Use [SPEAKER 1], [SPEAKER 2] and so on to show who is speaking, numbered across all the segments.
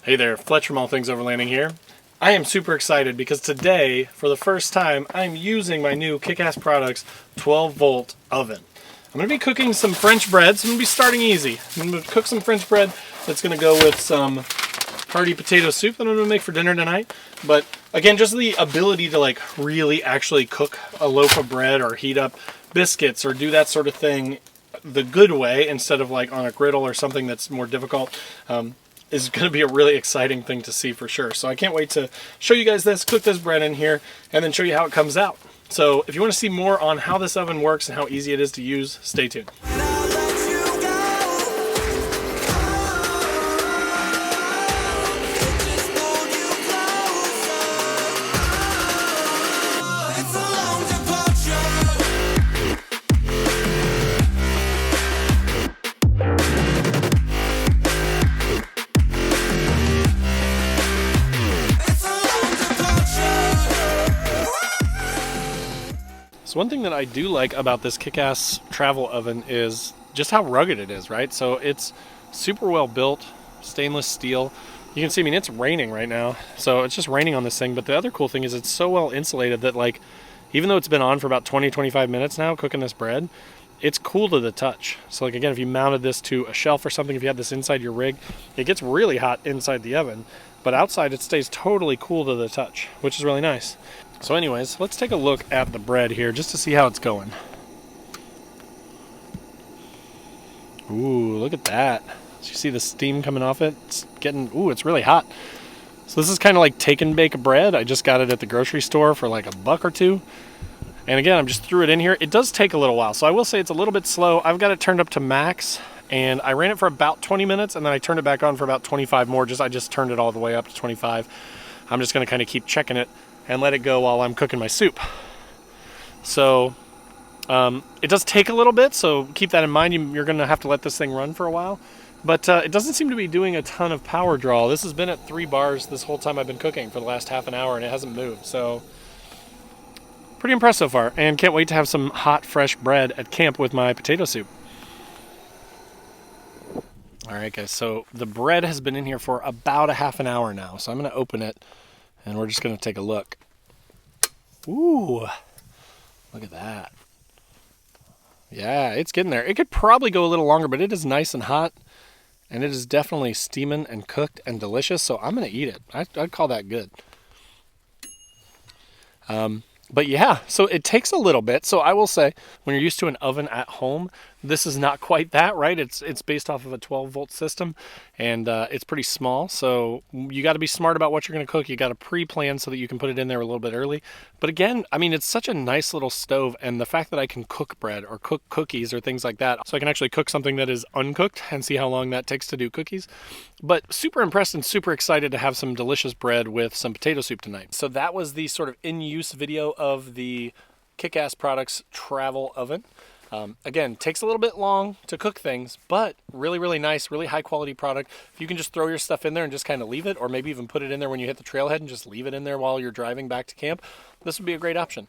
[SPEAKER 1] Hey there, Fletch from All Things Overlanding here. I am super excited because today, for the first time, I'm using my new Kickass Products 12-volt oven. I'm going to be cooking some French bread, so I'm going to be starting easy. I'm going to cook some French bread that's going to go with some hearty potato soup that I'm going to make for dinner tonight. But again, just the ability to like really actually cook a loaf of bread or heat up biscuits or do that sort of thing the good way instead of like on a griddle or something that's more difficult is going to be a really exciting thing to see for sure. So I can't wait to show you guys this, cook this bread in here, and then show you how it comes out. So if you want to see more on how this oven works and how easy it is to use, stay tuned. So one thing that I do like about this Kickass travel oven is just how rugged it is, right? So it's super well built, stainless steel. You can see, I mean, it's raining right now, so it's just raining on this thing. But the other cool thing is it's so well insulated that, like, even though it's been on for about 20-25 minutes now cooking this bread, it's cool to the touch. So like, again, if you mounted this to a shelf or something, if you had this inside your rig, it gets really hot inside the oven, but outside it stays totally cool to the touch, which is really nice. So anyways, let's take a look at the bread here just to see how it's going. Ooh, look at that. So you see the steam coming off it? It's getting, ooh, it's really hot. So this is kind of like take and bake bread. I just got it at the grocery store for like $1 or $2. And again, I just threw it in here. It does take a little while, so I will say it's a little bit slow. I've got it turned up to max, and I ran it for about 20 minutes, and then I turned it back on for about 25 more. I just turned it all the way up to 25. I'm just going to kind of keep checking it and let it go while I'm cooking my soup. So it does take a little bit, so keep that in mind. You're going to have to let this thing run for a while. But it doesn't seem to be doing a ton of power draw. This has been at 3 bars this whole time I've been cooking for the last half an hour, and it hasn't moved. So pretty impressed so far, and can't wait to have some hot, fresh bread at camp with my potato soup. All right, guys, so the bread has been in here for about a half an hour now, so I'm going to open it, and we're just going to take a look. Ooh, look at that. Yeah, it's getting there. It could probably go a little longer, but it is nice and hot, and it is definitely steaming and cooked and delicious, so I'm going to eat it. I'd call that good. But yeah, so it takes a little bit. So I will say, when you're used to an oven at home, this is not quite that, right? It's based off of a 12-volt system, and it's pretty small. So you got to be smart about what you're going to cook. You got to pre-plan so that you can put it in there a little bit early. But again, I mean, it's such a nice little stove, and the fact that I can cook bread or cook cookies or things like that, so I can actually cook something that is uncooked and see how long that takes to do cookies. But super impressed and super excited to have some delicious bread with some potato soup tonight. So that was the sort of in-use video of the Kickass Products travel oven. Again, takes a little bit long to cook things, but really, really nice, really high quality product. If you can just throw your stuff in there and just kind of leave it, or maybe even put it in there when you hit the trailhead and just leave it in there while you're driving back to camp, this would be a great option.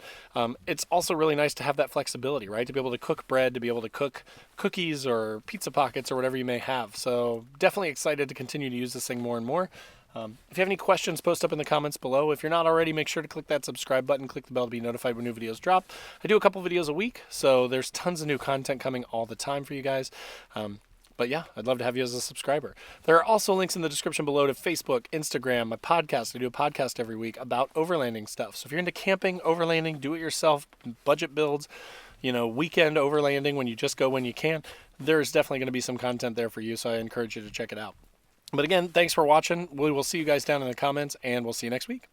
[SPEAKER 1] It's also really nice to have that flexibility, right? To be able to cook bread, to be able to cook cookies or pizza pockets or whatever you may have. So definitely excited to continue to use this thing more and more. If you have any questions, post up in the comments below. If you're not already, make sure to click that subscribe button, click the bell to be notified when new videos drop. I do a couple videos a week, so there's tons of new content coming all the time for you guys. But yeah, I'd love to have you as a subscriber. There are also links in the description below to Facebook, Instagram, my podcast. I do a podcast every week about overlanding stuff. So if you're into camping, overlanding, do-it-yourself, budget builds, you know, weekend overlanding when you just go when you can, there's definitely going to be some content there for you, so I encourage you to check it out. But again, thanks for watching. We will see you guys down in the comments, and we'll see you next week.